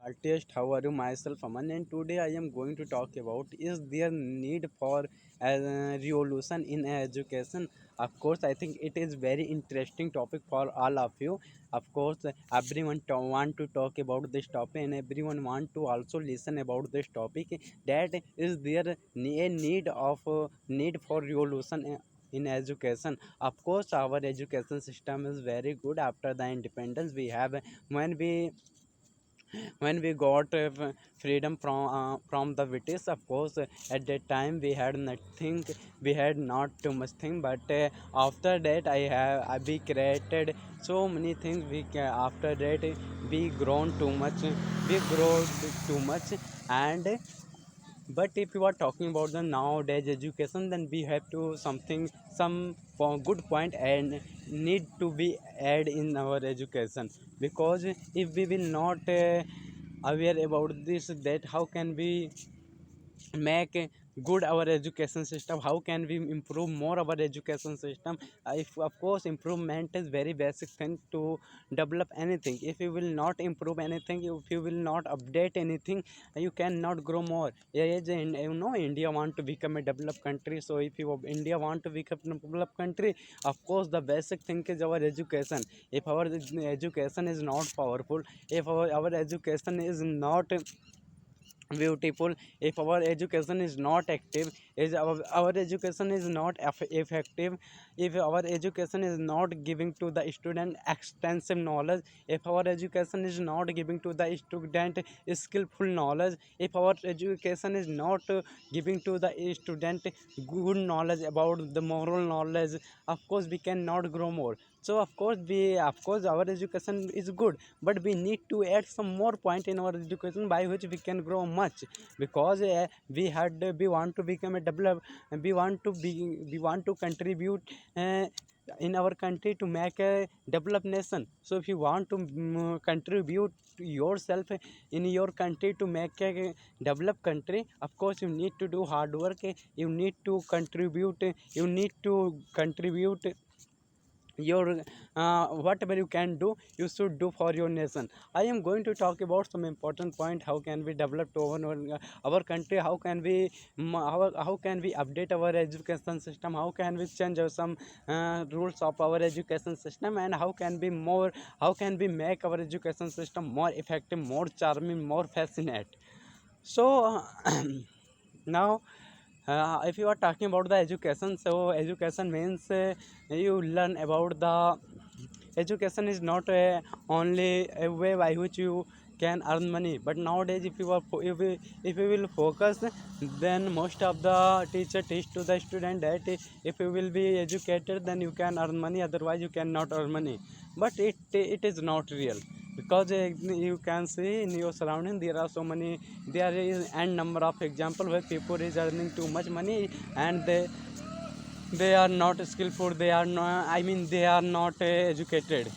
Artist, how are you? Myself, Aman, and today I am going to talk about is there need for a revolution in education? Of course, I think it is very interesting topic for all of you. Of course, everyone want to talk about this topic, and everyone want to also listen about this topic. That is there a need for revolution in education? Of course, our education system is very good. After the independence, we have when we got freedom from the British. Of course, at that time we had nothing, we had not too much thing, but after that I we created so many things. After that we grown too much, we grow too much. And but if you are talking about the nowadays education, then we have to something, some good point and need to be add in our education. Because if we will not aware about this, that how can we make good our education system, how can we improve more our education system? If of course improvement is very basic thing to develop anything. If you will not improve anything, if you will not update anything, you cannot grow more. Yes, and you know India want to become a developed country. So if you India want to become a developed country, of course the basic thing is our education. If our education is not powerful, if our education is not beautiful, if our education is not active, is our education is not effective, if our education is not giving to the student extensive knowledge, if our education is not giving to the student skillful knowledge, if our education is not giving to the student good knowledge about the moral knowledge, of course we cannot grow more. So of course our education is good, but we need to add some more point in our education by which we can grow much. Because we want to become a develop, we want to contribute uh, in our country to make a developed nation. So if you want to contribute yourself in your country to make a developed country, of course you need to do hard work, you need to contribute, you need to contribute your whatever you can do, you should do for your nation. I am going to talk about some important point. How can we develop to our country? How can we how can we update our education system? How can we change some rules of our education system? And how can we make our education system more effective, more charming, more fascinating? So now if you are talking about the education, so education means you learn about the education is not only a way by which you can earn money. But nowadays if you will focus, then most of the teacher teach to the student that if you will be educated, then you can earn money, otherwise you cannot earn money. But it is not real. Because you can see in your surrounding there are so many, there is n number of example where people is earning too much money, and they are not skillful, they are not, I mean they are not educated.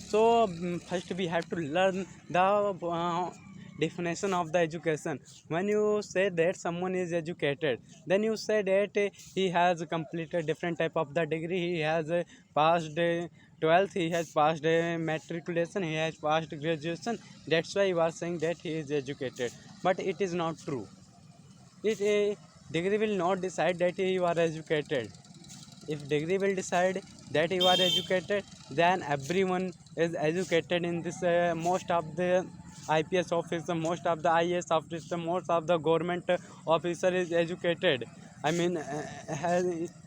So first we have to learn the definition of the education. When you say that someone is educated, then you say that he has completed different type of the degree, he has passed 12th, he has passed matriculation, he has passed graduation. That's why you are saying that he is educated. But it is not true. It degree will not decide that you are educated. If degree will decide that you are educated, then everyone is educated in this. Most of the IPS officer, most of the IAS officer, most of the government officer is educated. I mean,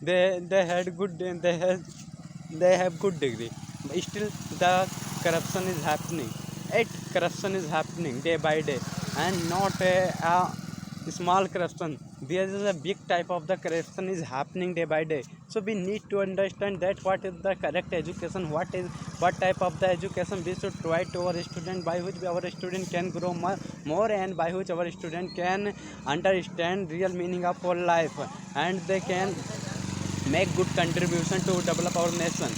they had good, they have good degree. But still the corruption is happening. It corruption is happening day by day, and not small corruption. There is a big type of the corruption is happening day by day. So we need to understand that what is the correct education, what type of the education we should provide to our student, by which our student can grow more, and by which our student can understand real meaning of our life, and they can make good contribution to develop our nation.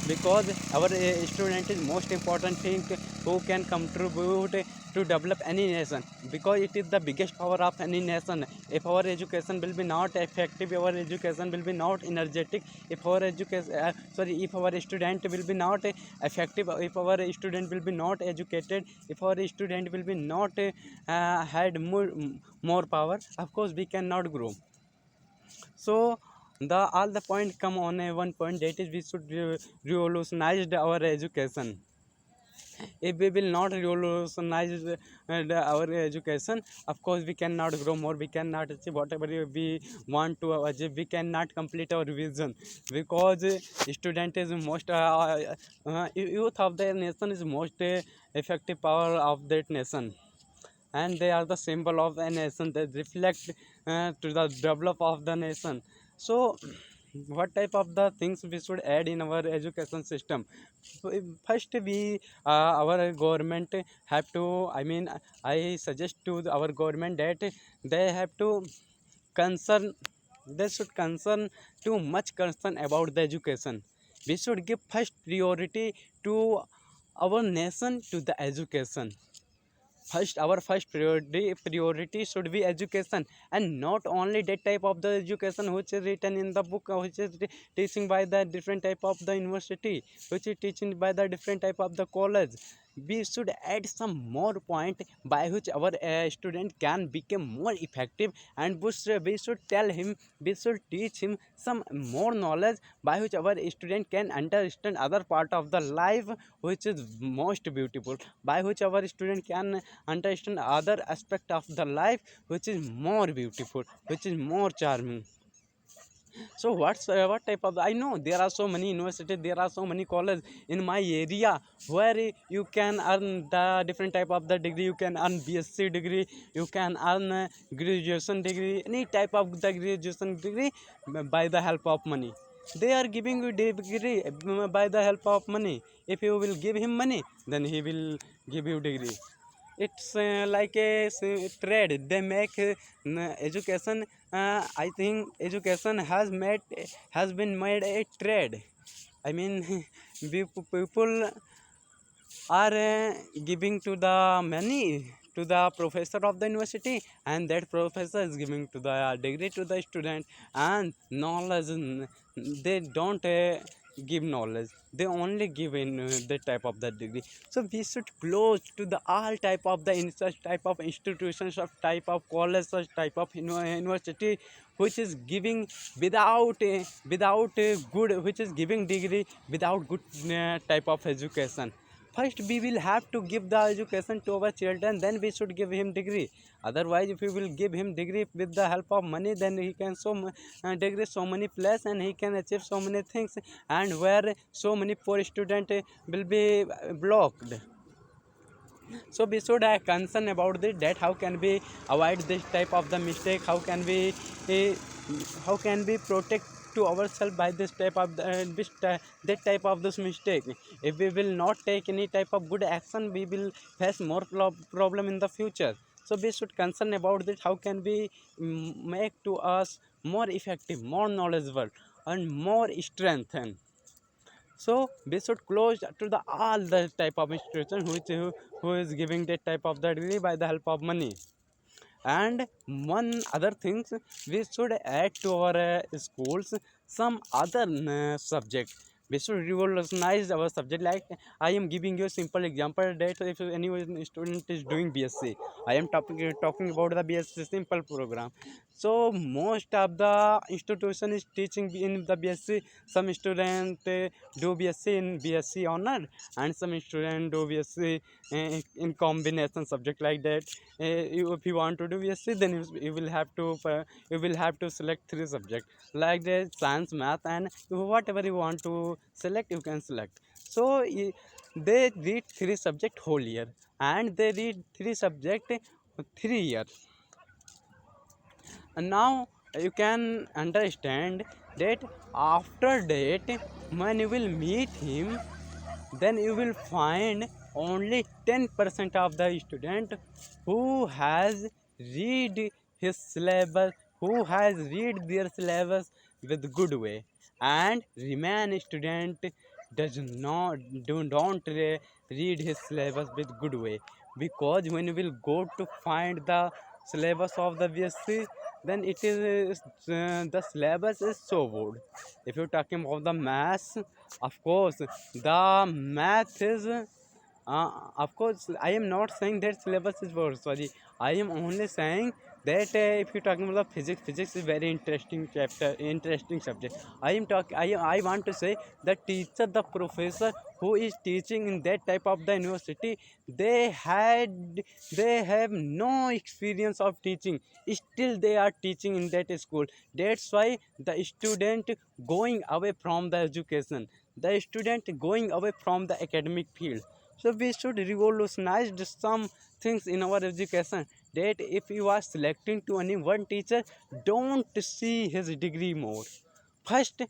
because our student is most important thing who can contribute to develop any nation, because it is the biggest power of any nation. If our education will be not effective, our education will be not energetic. If our education if our student will be not effective, if our student will be not educated, if our student will be not had more power, of course we cannot grow. So the all the point come on a one point, that is we should revolutionize our education. If we will not revolutionize our education, of course we cannot grow more, we cannot achieve whatever we want to achieve, we cannot complete our vision. Because student is most youth of the nation is most effective power of that nation, and they are the symbol of a nation, they reflect to the develop of the nation. So what type of the things we should add in our education system? First we our government have to, I mean, I suggest to our government that they have to concern, they should concern too much concern about the education. We should give first priority to our nation, to the education. First, our first priority should be education, and not only that type of the education which is written in the book, which is teaching by the different type of the university, which is teaching by the different type of the college. We should add some more point by which our student can become more effective, and we should tell him, we should teach him some more knowledge by which our student can understand other part of the life which is most beautiful, by which our student can understand other aspect of the life which is more beautiful, which is more charming. So what type of, I know there are so many universities, there are so many colleges in my area where you can earn the different type of the degree, you can earn BSc degree, you can earn graduation degree, any type of the graduation degree by the help of money. They are giving you degree by the help of money. If you will give him money, then he will give you degree. It's like a trade they make. Education, I think education has been made a trade. I mean, people are giving to the money to the professor of the university, and that professor is giving to the degree to the student, and knowledge they don't give knowledge, they only give in that type of the degree. So we should close to the all type of the such type of institutions, of type of college, such type of university which is giving without a good, which is giving degree without good type of education. First we will have to give the education to our children, then we should give him degree. Otherwise, if we will give him degree with the help of money, then he can degree so many place, and he can achieve so many things, and where so many poor student will be blocked. So we should concern about this, that how can we avoid this type of the mistake, eh, how can we protect to ourselves by this type of that type of this mistake. If we will not take any type of good action, we will face more problem in the future. So we should concern about this, how can we make to us more effective, more knowledgeable, and more strengthened. So we should close to the all the type of institution who is giving that type of the degree by the help of money. And one other things, we should add to our schools some other subject. We should revolutionize our subject. Like I am giving you a simple example, that if any student is doing BSc, I am talking about the BSc simple program. So most of the institution is teaching in the BSc. Some student do BSc in BSc honor, and some student do BSc in combination subject like that. If you want to do BSc, then you will have to select three subjects like the science, math, and whatever you want to select, you can select. So they read three subject whole year, and they read three subject 3 years. And now you can understand that after that, when you will meet him, then you will find only 10% of the student who has read his syllabus, who has read their syllabus with good way, and remain student does not do don't read his syllabus with good way, because when you will go to find the syllabus of the BSc, then it is the syllabus is so good. If you're talking about the maths, of course the math is of course, I am not saying that syllabus is worse. Sorry, I am only saying that if you're talking about the physics, physics is very interesting chapter, interesting subject. I am talk. I want to say the teacher, the professor who is teaching in that type of the university, they had they have no experience of teaching. Still, they are teaching in that school. That's why the student going away from the education, the student going away from the academic field. So we should revolutionize some things in our education. That if you are selecting to any one teacher, don't see his degree more. First,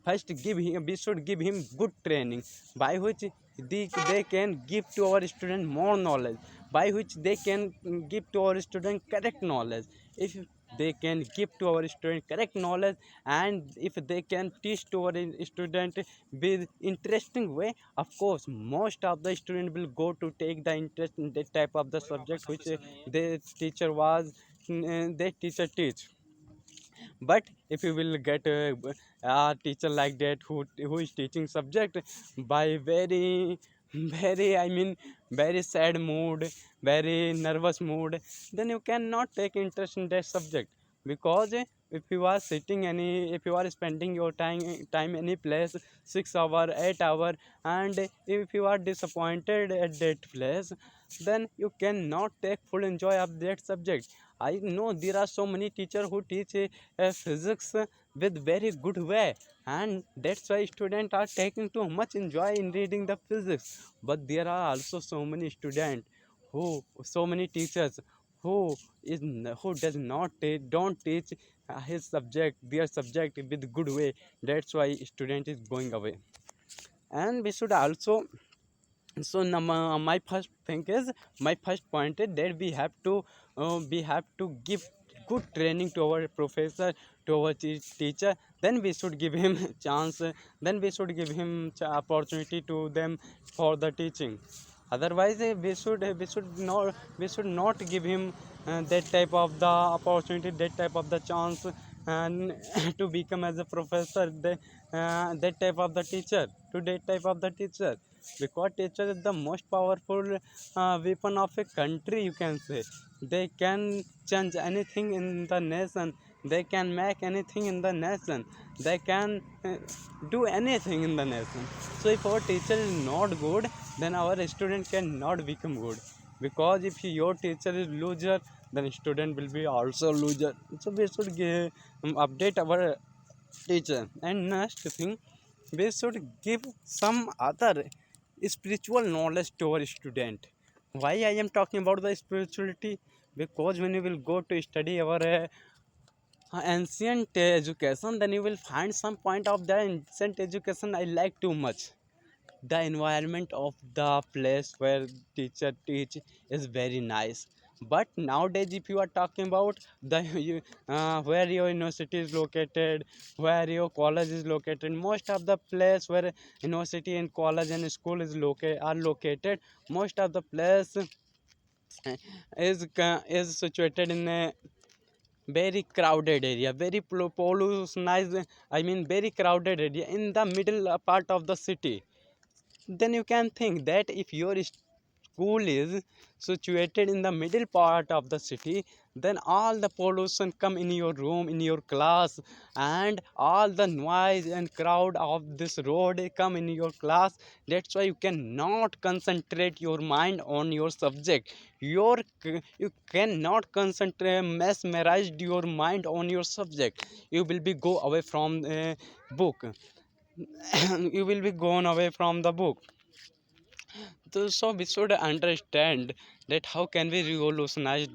first give him. We should give him good training, by which they can give to our student more knowledge, by which they can give to our student correct knowledge. If they can give to our student correct knowledge, and if they can teach to our student with interesting way, of course most of the student will go to take the interest in that type of the subject which the teacher was the teacher teach. But if you will get a teacher like that who is teaching subject by very very, I mean, very sad mood, very nervous mood, then you cannot take interest in that subject. Because if you are sitting any, if you are spending your time any place 6 hour 8 hour, and if you are disappointed at that place, then you cannot take full enjoy of that subject. I know there are so many teachers who teach physics with very good way, and that's why students are taking too much enjoy in reading the physics. But there are also so many students who, so many teachers who who does not don't teach his subject, their subject with good way. That's why student is going away. And we should also, so my first thing is, my first point is that we have to give good training to our professor, to our teacher. Then we should give him chance, then we should give him opportunity to them for the teaching. Otherwise we should not give him that type of the opportunity, that type of the chance, and to become as a professor, that type of the teacher, to that type of the teacher. Because teacher is the most powerful weapon of a country, you can say. They can change anything in the nation, they can make anything in the nation, they can do anything in the nation. So if our teacher is not good, then our student cannot become good. Because if your teacher is loser, then student will be also loser. So we should update our teacher. And next thing, we should give some other spiritual knowledge to our student. Why I am talking about the spirituality? Because when you will go to study our ancient education, then you will find some point of the ancient education I like too much. The environment of the place where teacher teach is very nice. But nowadays if you are talking about the where your university is located, where your college is located, most of the place where university and college and school is located, most of the place is situated in a very crowded area, very pollutionized, I mean very crowded area in the middle part of the city. Then you can think that if your school is situated in the middle part of the city, then all the pollution come in your room, in your class, and all the noise and crowd of this road come in your class. That's why you cannot concentrate your mind on your subject. You cannot concentrate, mesmerize your mind on your subject. You will be go away from the book. You will be gone away from the book. So we should understand that how can we revolutionize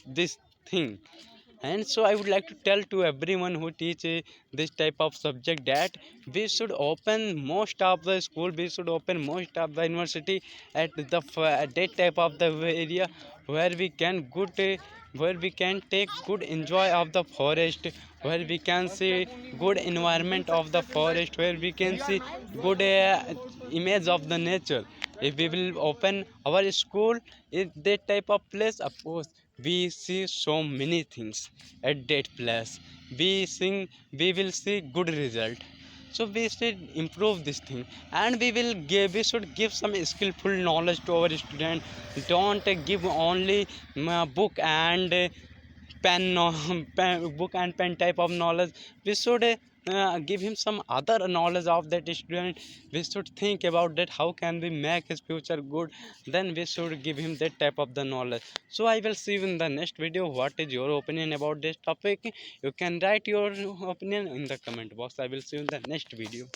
this thing. And so I would like to tell to everyone who teach this type of subject that we should open most of the school, we should open most of the university at at that type of the area where we can where we can take good enjoy of the forest, where we can see good environment of the forest, where we can see good image of the nature. If we will open our school in that type of place, of course we see so many things at that place. We will see good result. So we should improve this thing, and we should give some skillful knowledge to our student. Don't give only book and pen, book and pen type of knowledge. We should give him some other knowledge of that student. We should think about that how can we make his future good. Then we should give him that type of the knowledge. So I will see you in the next video. What is your opinion about this topic? You can write your opinion in the comment box. I will see you in the next video.